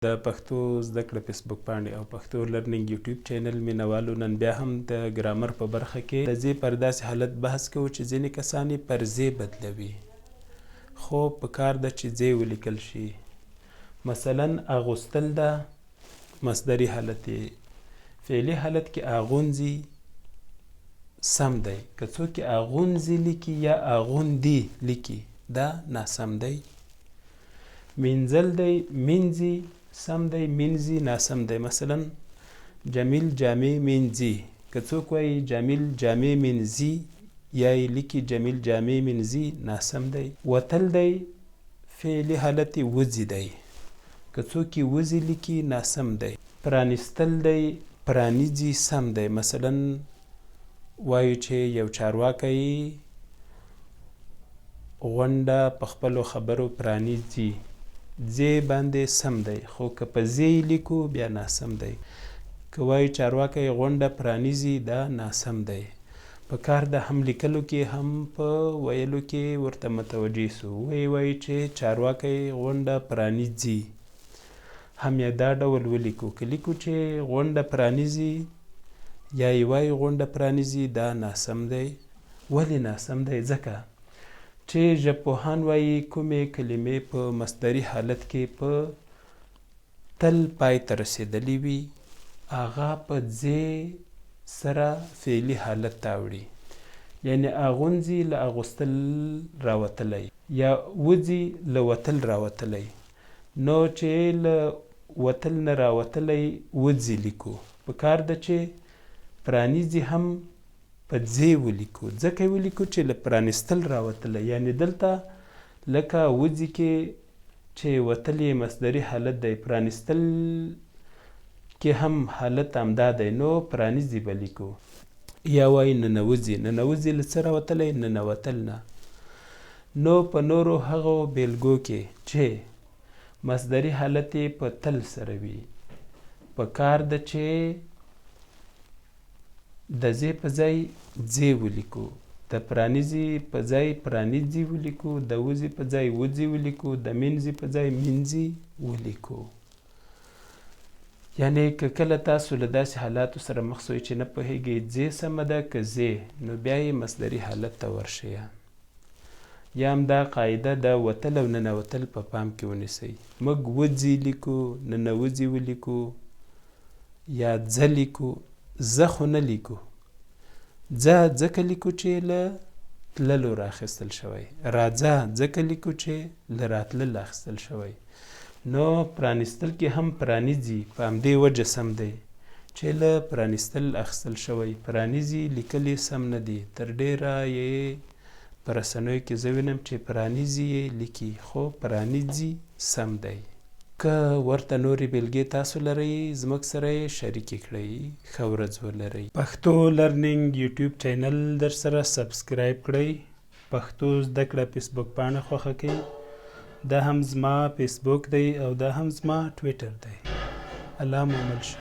د پښتو زده کړه فیسبوک پاڼې او پښتو لرنینګ یوټیوب چینل مینوالو نن بیا هم د ګرامر په برخه کې د ځې پر داسې حالت بحث کوو چې ځینې کسان یې پر ځې بدلوي خو په کار ده چې ځې ولیکل شي. مثلا اغوستل ده مصدري حالت یې فعلي حالت کې اغونځي سم دی، که څوک یې اغونځي لیکي یا اغوندي لیکي دا ناسم دی. مینځل دی مینځي سم دی، مینځي ناسم دی. مثلا جمیل جامې مینځي، که څوک وایي جمیل جامې مینځي یا یې لیکي جمیل جامې مینځي ناسم دی. وتل دی فعلي حالت یې وځي دی، که څوک یې وځي لیکي ناسم دی. پرانیستل دی پرانیځي سم دی. مثلا وایو چې یو چارواکی غونډه په خپلو خبرو پرانیځي، ځې باندې سم دی، خو که په ځې لیکو بیا ناسم دی. که وایو چارواکی غونډه پرانیځي دا ناسم دی. په کار د هم لیکلو کې هم په ویلو کې ورته متوجه سو. وایي چې چارواکی غونډه پرانیځي، هم یې دا ډول ولیکو. که لیکو چې غونډه پرانیځي یا یې وایي غونډه پرانیځي دا ناسم دی. ولې ناسم دی؟ ځکه چې ژبپوهان وایي کومې کلمې په مصدري حالت کې په تل پای ته رسېدلي وي هغه په ځې سره فعلي حالت ته اوړي. یعنې اغونځي له اغوستل راوتلی یا وځي له وتل راوتلی. نو چې له وتل نه راوتلی وځي لیکو، په کار ده چې پرانیځي هم په ځې ولیکو. ځکه یې ولیکو چې له پرانیستل راوتلی، یعنې دلته لکه وځي کې چې وتل یې مصدري حالت دی، پرانیستل کې هم حالت همدا دی، نو پرانیځي به لیکو. یا وایي ننوځي، ننوځي له څه راوتلی؟ ننوتل نه. نو په نورو هغو بیلګو کې چې مصدري حالت یې په تل سره وي په کار ده چې د ځې په ځای ځې ولیکو، د پرانیځي په ځای پرانیځي ولیکو، د وځي په ځای وځي ولیکو، د مینځي په ځای مینځي ولیکو. یعنې که کله تاسو له داسې حالاتو سره مخ سوئ چې نه پوهیږئ ځې سمه ده که ځې، نو بیا یې مصدري حالت ته ورشئ. یا هم دا قاعده د وتل او ننوتل په پام کې ونیسئ. موږ وځي لیکو، ننوځي ولیکو یا ځه لیکو، زه خو نه لیکو. ځه ځکه لیکو چې له تللو راخیستل شوی، راځه ځکه لیکو چې له راتلل اخیستل شوی. نو پرانیستل کې هم پرانیځي په همدې وجه سم دی چې له پرانیستل اخیستل شوی. پرانیځي لیکلې سم نه دي. تر ډیره یې په رسنیو کې زه وینم چې پرانیځي یې لیکي، خو پرانیځي سم دی. که ورته نورې بیلګې تاسو لرئ زموږ سره یې شریکې کړئ. ښه ورځ ولرئ. پښتو لرنینګ یوټیوب چینل در سره سبسکرایب کړئ. پښتو زده کړه فیسبوک پاڼه خوښه کړئ. دا هم زما فیسبوک دی او دا هم زما ټویټر دی. الله مو مل شه.